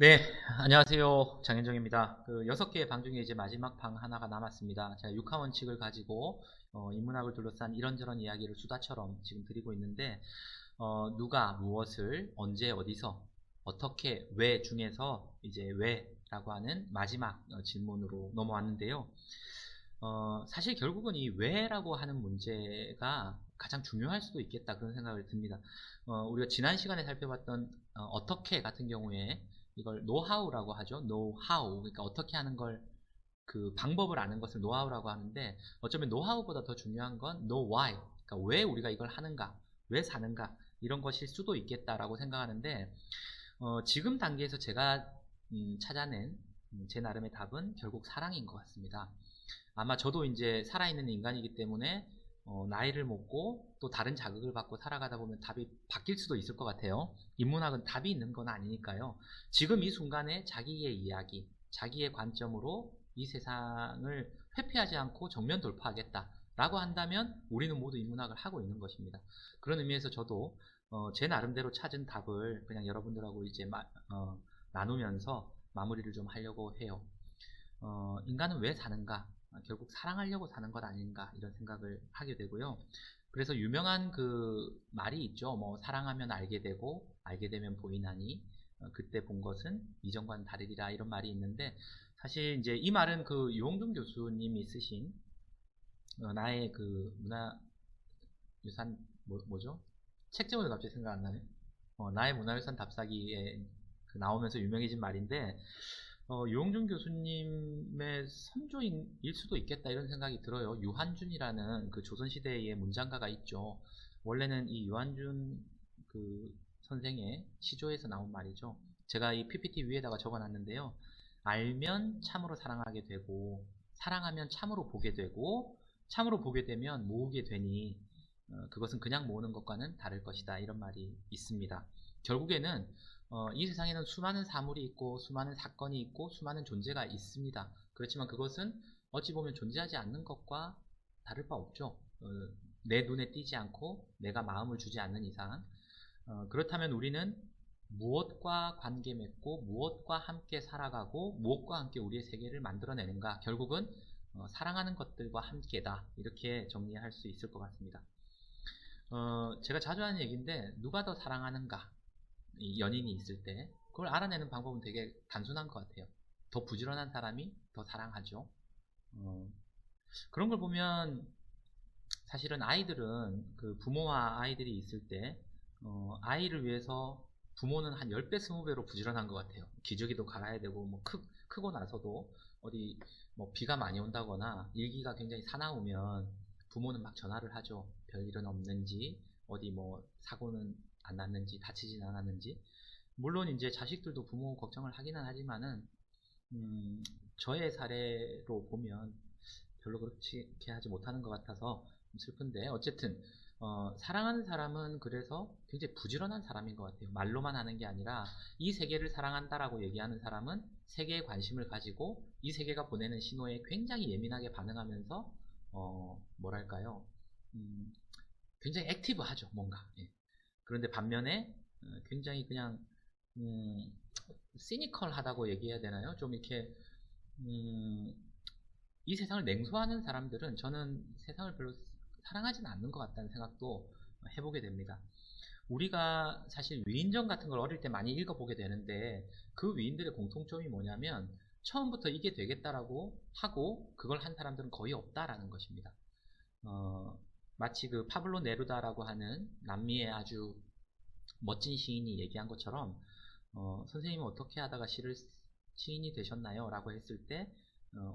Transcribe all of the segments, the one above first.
네, 안녕하세요. 장현정입니다. 그 6개의 방 중에 이제 마지막 방 하나가 남았습니다. 제가 육하 원칙을 가지고 인문학을 둘러싼 이런저런 이야기를 수다처럼 지금 드리고 있는데, 누가 무엇을 언제 어디서 어떻게 왜 중에서 이제 왜라고 하는 마지막 질문으로 넘어왔는데요. 사실 결국은 이 왜라고 하는 문제가 가장 중요할 수도 있겠다 그런 생각을 듭니다. 우리가 지난 시간에 살펴봤던 어떻게 같은 경우에 이걸 노하우라고 하죠. 노하우. 그러니까 어떻게 하는 걸 그 방법을 아는 것을 노하우라고 하는데 어쩌면 노하우보다 더 중요한 건 know why. 그러니까 왜 우리가 이걸 하는가, 왜 사는가 이런 것일 수도 있겠다라고 생각하는데 지금 단계에서 제가 찾아낸 제 나름의 답은 결국 사랑인 것 같습니다. 아마 저도 이제 살아있는 인간이기 때문에 나이를 먹고 또 다른 자극을 받고 살아가다 보면 답이 바뀔 수도 있을 것 같아요. 인문학은 답이 있는 건 아니니까요. 지금 이 순간에 자기의 이야기, 자기의 관점으로 이 세상을 회피하지 않고 정면 돌파하겠다 라고 한다면 우리는 모두 인문학을 하고 있는 것입니다. 그런 의미에서 저도 제 나름대로 찾은 답을 그냥 여러분들하고 이제 나누면서 마무리를 좀 하려고 해요. 인간은 왜 사는가? 결국 사랑하려고 사는 것 아닌가? 이런 생각을 하게 되고요. 그래서 유명한 그 말이 있죠. 뭐 사랑하면 알게 되고 알게 되면 보이나니 그때 본 것은 이전과는 다르리라 이런 말이 있는데 사실 이제 이 말은 그 유홍준 교수님이 쓰신 나의 그 문화유산 뭐죠? 책 제목이 갑자기 생각 안 나네. 나의 문화유산 답사기에 그 나오면서 유명해진 말인데 유홍준 교수님의 선조일 수도 있겠다 이런 생각이 들어요. 유한준이라는 그 조선시대의 문장가가 있죠. 원래는 이 유한준 그 선생의 시조에서 나온 말이죠. 제가 이 PPT 위에다가 적어놨는데요. 알면 참으로 사랑하게 되고 사랑하면 참으로 보게 되고 참으로 보게 되면 모으게 되니 그것은 그냥 모으는 것과는 다를 것이다 이런 말이 있습니다. 결국에는 이 세상에는 수많은 사물이 있고 수많은 사건이 있고 수많은 존재가 있습니다. 그렇지만 그것은 어찌 보면 존재하지 않는 것과 다를 바 없죠. 내 눈에 띄지 않고 내가 마음을 주지 않는 이상 그렇다면 우리는 무엇과 관계 맺고 무엇과 함께 살아가고 무엇과 함께 우리의 세계를 만들어내는가 결국은 사랑하는 것들과 함께다 이렇게 정리할 수 있을 것 같습니다. 제가 자주 하는 얘기인데 누가 더 사랑하는가 이 연인이 있을 때 그걸 알아내는 방법은 되게 단순한 것 같아요. 더 부지런한 사람이 더 사랑하죠. 그런 걸 보면 사실은 아이들은 그 부모와 아이들이 있을 때 아이를 위해서 부모는 한 10배, 20배로 부지런한 것 같아요. 기저귀도 갈아야 되고 뭐 크고 나서도 어디 뭐 비가 많이 온다거나 일기가 굉장히 사나우면 부모는 막 전화를 하죠. 별일은 없는지 어디 뭐 사고는 안 났는지 다치진 않았는지 물론 이제 자식들도 부모 걱정을 하기는 하지만은 저의 사례로 보면 별로 그렇게 하지 못하는 것 같아서 좀 슬픈데 어쨌든 사랑하는 사람은 그래서 굉장히 부지런한 사람인 것 같아요. 말로만 하는 게 아니라 이 세계를 사랑한다라고 얘기하는 사람은 세계에 관심을 가지고 이 세계가 보내는 신호에 굉장히 예민하게 반응하면서 뭐랄까요? 굉장히 액티브하죠, 뭔가. 예. 그런데 반면에 굉장히 그냥 시니컬하다고 얘기해야 되나요? 좀 이렇게 이 세상을 냉소하는 사람들은 저는 세상을 별로 사랑하지는 않는 것 같다는 생각도 해보게 됩니다. 우리가 사실 위인전 같은 걸 어릴 때 많이 읽어보게 되는데 그 위인들의 공통점이 뭐냐면 처음부터 이게 되겠다라고 하고 그걸 한 사람들은 거의 없다라는 것입니다. 마치 그 파블로 네루다라고 하는 남미의 아주 멋진 시인이 얘기한 것처럼 선생님은 어떻게 하다가 시인이 되셨나요? 라고 했을 때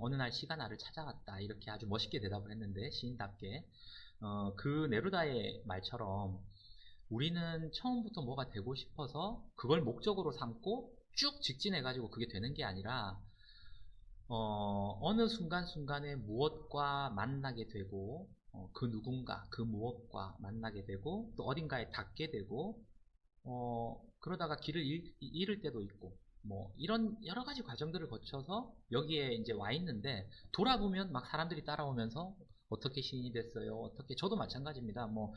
어느 날 시가 나를 찾아왔다 이렇게 아주 멋있게 대답을 했는데 시인답게 그 네루다의 말처럼 우리는 처음부터 뭐가 되고 싶어서 그걸 목적으로 삼고 쭉 직진해가지고 그게 되는 게 아니라 어느 순간순간에 무엇과 만나게 되고 그 누군가 그 무엇과 만나게 되고 또 어딘가에 닿게 되고 그러다가 길을 잃을 때도 있고 뭐 이런 여러 가지 과정들을 거쳐서 여기에 이제 와 있는데 돌아보면 막 사람들이 따라오면서 어떻게 시인이 됐어요? 어떻게 저도 마찬가지입니다. 뭐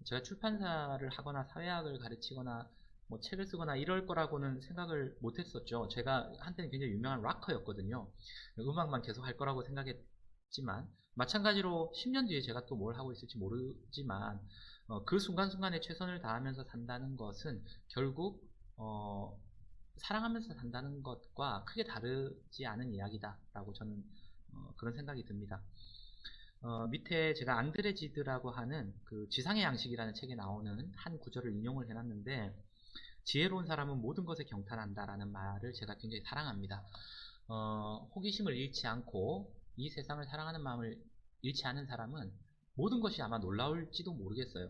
제가 출판사를 하거나 사회학을 가르치거나 뭐 책을 쓰거나 이럴 거라고는 생각을 못 했었죠. 제가 한때는 굉장히 유명한 락커였거든요. 음악만 계속 할 거라고 생각했지만, 마찬가지로 10년 뒤에 제가 또 뭘 하고 있을지 모르지만, 그 순간순간에 최선을 다하면서 산다는 것은 결국 사랑하면서 산다는 것과 크게 다르지 않은 이야기다라고 저는 그런 생각이 듭니다. 밑에 제가 앙드레지드라고 하는 그 지상의 양식이라는 책에 나오는 한 구절을 인용을 해놨는데, 지혜로운 사람은 모든 것에 경탄한다라는 말을 제가 굉장히 사랑합니다. 호기심을 잃지 않고 이 세상을 사랑하는 마음을 잃지 않은 사람은 모든 것이 아마 놀라울지도 모르겠어요.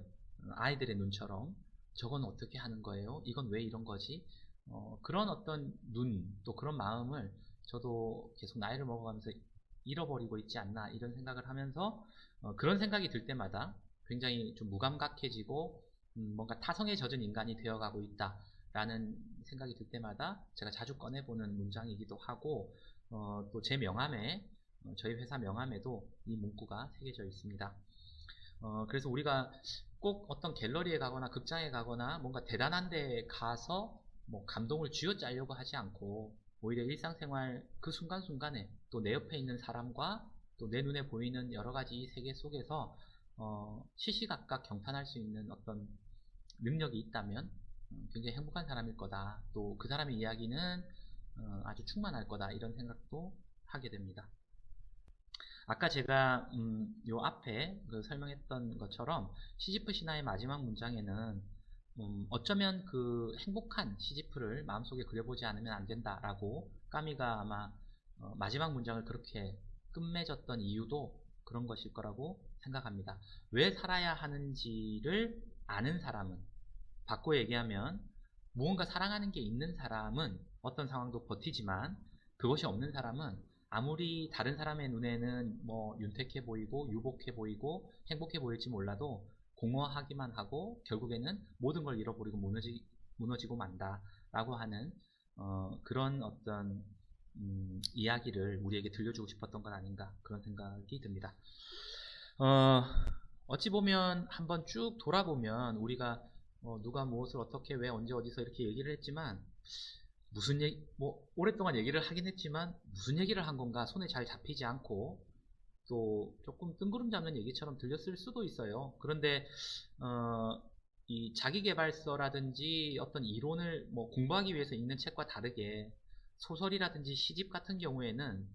아이들의 눈처럼 저건 어떻게 하는 거예요? 이건 왜 이런 거지? 그런 어떤 눈, 또 그런 마음을 저도 계속 나이를 먹어가면서 잃어버리고 있지 않나 이런 생각을 하면서 그런 생각이 들 때마다 굉장히 좀 무감각해지고 뭔가 타성에 젖은 인간이 되어가고 있다라는 생각이 들 때마다 제가 자주 꺼내보는 문장이기도 하고, 또 제 명함에, 저희 회사 명함에도 이 문구가 새겨져 있습니다. 그래서 우리가 꼭 어떤 갤러리에 가거나 극장에 가거나 뭔가 대단한 데 가서 뭐 감동을 쥐어짜려고 하지 않고, 오히려 일상생활 그 순간순간에 또 내 옆에 있는 사람과 또 내 눈에 보이는 여러 가지 이 세계 속에서 시시각각 경탄할 수 있는 어떤 능력이 있다면 굉장히 행복한 사람일 거다. 또 그 사람의 이야기는 아주 충만할 거다. 이런 생각도 하게 됩니다. 아까 제가 요 앞에 그 설명했던 것처럼 시지프 신화의 마지막 문장에는 어쩌면 그 행복한 시지프를 마음속에 그려보지 않으면 안 된다라고 까미가 아마 마지막 문장을 그렇게 끝맺었던 이유도 그런 것일 거라고 생각합니다. 왜 살아야 하는지를 아는 사람은, 바꿔 얘기하면 무언가 사랑하는 게 있는 사람은 어떤 상황도 버티지만, 그것이 없는 사람은 아무리 다른 사람의 눈에는 뭐 윤택해 보이고 유복해 보이고 행복해 보일지 몰라도 공허하기만 하고 결국에는 모든 걸 잃어버리고 무너지고 만다 라고 하는 그런 어떤 이야기를 우리에게 들려주고 싶었던 건 아닌가, 그런 생각이 듭니다. 어찌 보면 한번 쭉 돌아보면 우리가 누가 무엇을 어떻게 왜 언제 어디서 이렇게 얘기를 했지만, 무슨 얘기, 뭐 오랫동안 얘기를 하긴 했지만 무슨 얘기를 한 건가 손에 잘 잡히지 않고, 또 조금 뜬구름 잡는 얘기처럼 들렸을 수도 있어요. 그런데 이 자기계발서라든지 어떤 이론을 뭐 공부하기 위해서 읽는 책과 다르게 소설이라든지 시집 같은 경우에는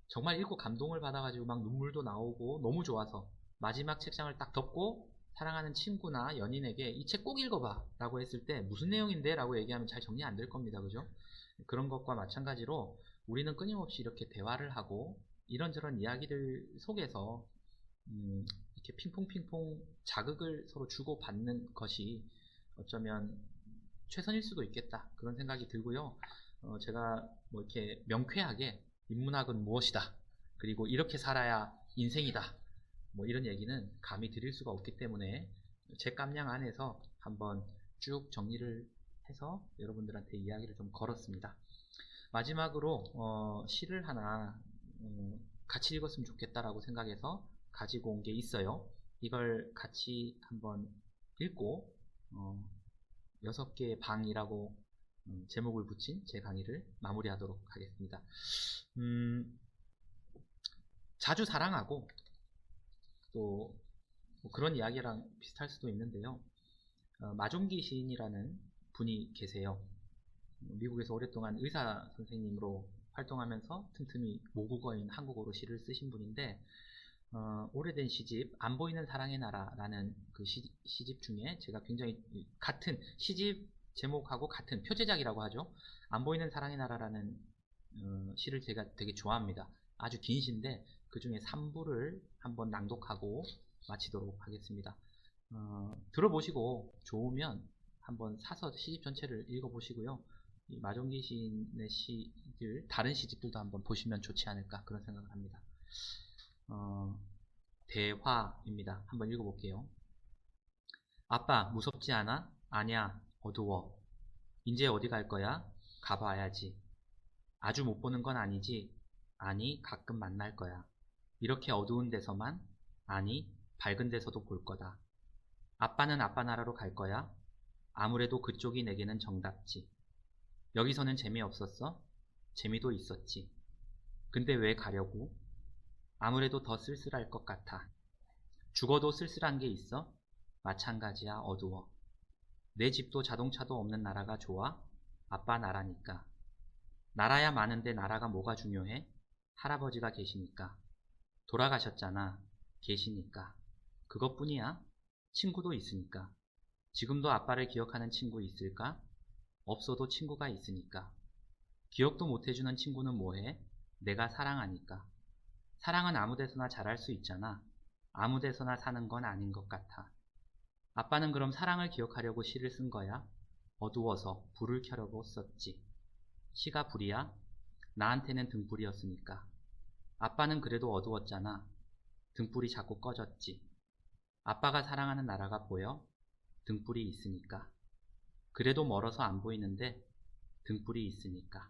정말 읽고 감동을 받아가지고 막 눈물도 나오고 너무 좋아서 마지막 책장을 딱 덮고 사랑하는 친구나 연인에게 이 책 꼭 읽어봐 라고 했을 때 무슨 내용인데? 라고 얘기하면 잘 정리 안 될 겁니다. 그죠? 그런 것과 마찬가지로 우리는 끊임없이 이렇게 대화를 하고 이런저런 이야기들 속에서 이렇게 핑퐁핑퐁 자극을 서로 주고받는 것이 어쩌면 최선일 수도 있겠다, 그런 생각이 들고요. 제가 뭐 이렇게 명쾌하게 인문학은 무엇이다, 그리고 이렇게 살아야 인생이다, 뭐 이런 얘기는 감히 드릴 수가 없기 때문에 제 깜냥 안에서 한번 쭉 정리를 해서 여러분들한테 이야기를 좀 걸었습니다. 마지막으로 시를 하나 같이 읽었으면 좋겠다라고 생각해서 가지고 온 게 있어요. 이걸 같이 한번 읽고 6개의 방이라고 제목을 붙인 제 강의를 마무리하도록 하겠습니다. 자주 사랑하고 또 뭐 그런 이야기랑 비슷할 수도 있는데요. 마종기 시인이라는 분이 계세요. 미국에서 오랫동안 의사 선생님으로 활동하면서 틈틈이 모국어인 한국어로 시를 쓰신 분인데, 오래된 시집 안 보이는 사랑의 나라라는 그 시집 중에 제가 굉장히 같은 시집 제목하고 같은 표제작이라고 하죠. 안 보이는 사랑의 나라라는 시를 제가 되게 좋아합니다. 아주 긴 시인데 그 중에 3부를 한번 낭독하고 마치도록 하겠습니다. 들어보시고 좋으면 한번 사서 시집 전체를 읽어보시고요. 이 마종기 시인의 시들, 다른 시집들도 한번 보시면 좋지 않을까, 그런 생각을 합니다. 대화입니다. 한번 읽어볼게요. 아빠, 무섭지 않아? 아냐, 어두워. 이제 어디 갈 거야? 가봐야지. 아주 못 보는 건 아니지? 아니, 가끔 만날 거야. 이렇게 어두운 데서만? 아니, 밝은 데서도 볼 거다. 아빠는 아빠 나라로 갈 거야? 아무래도 그쪽이 내게는 정답지. 여기서는 재미없었어? 재미도 있었지. 근데 왜 가려고? 아무래도 더 쓸쓸할 것 같아. 죽어도 쓸쓸한 게 있어? 마찬가지야, 어두워. 내 집도 자동차도 없는 나라가 좋아? 아빠 나라니까. 나라야 많은데 나라가 뭐가 중요해? 할아버지가 계시니까. 돌아가셨잖아. 계시니까. 그것뿐이야? 친구도 있으니까. 지금도 아빠를 기억하는 친구 있을까? 없어도 친구가 있으니까. 기억도 못해주는 친구는 뭐해? 내가 사랑하니까. 사랑은 아무 데서나 잘할 수 있잖아. 아무 데서나 사는 건 아닌 것 같아. 아빠는 그럼 사랑을 기억하려고 시를 쓴 거야? 어두워서 불을 켜려고 썼지. 시가 불이야? 나한테는 등불이었으니까. 아빠는 그래도 어두웠잖아. 등불이 자꾸 꺼졌지. 아빠가 사랑하는 나라가 보여? 등불이 있으니까. 그래도 멀어서 안 보이는데 등불이 있으니까.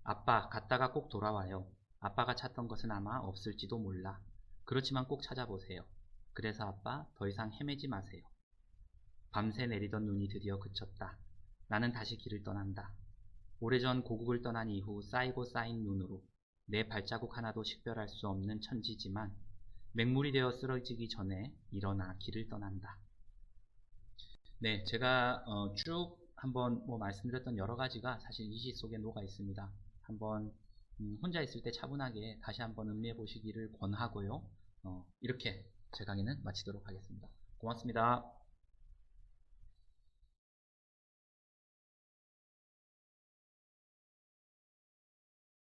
아빠, 갔다가 꼭 돌아와요. 아빠가 찾던 것은 아마 없을지도 몰라. 그렇지만 꼭 찾아보세요. 그래서 아빠, 더 이상 헤매지 마세요. 밤새 내리던 눈이 드디어 그쳤다. 나는 다시 길을 떠난다. 오래전 고국을 떠난 이후 쌓이고 쌓인 눈으로 내 발자국 하나도 식별할 수 없는 천지지만 맹물이 되어 쓰러지기 전에 일어나 길을 떠난다. 네, 제가 쭉 한번 말씀드렸던 여러 가지가 사실 이 시 속에 녹아 있습니다. 한번 혼자 있을 때 차분하게 다시 한번 음미해 보시기를 권하고요. 이렇게 제 강의는 마치도록 하겠습니다. 고맙습니다.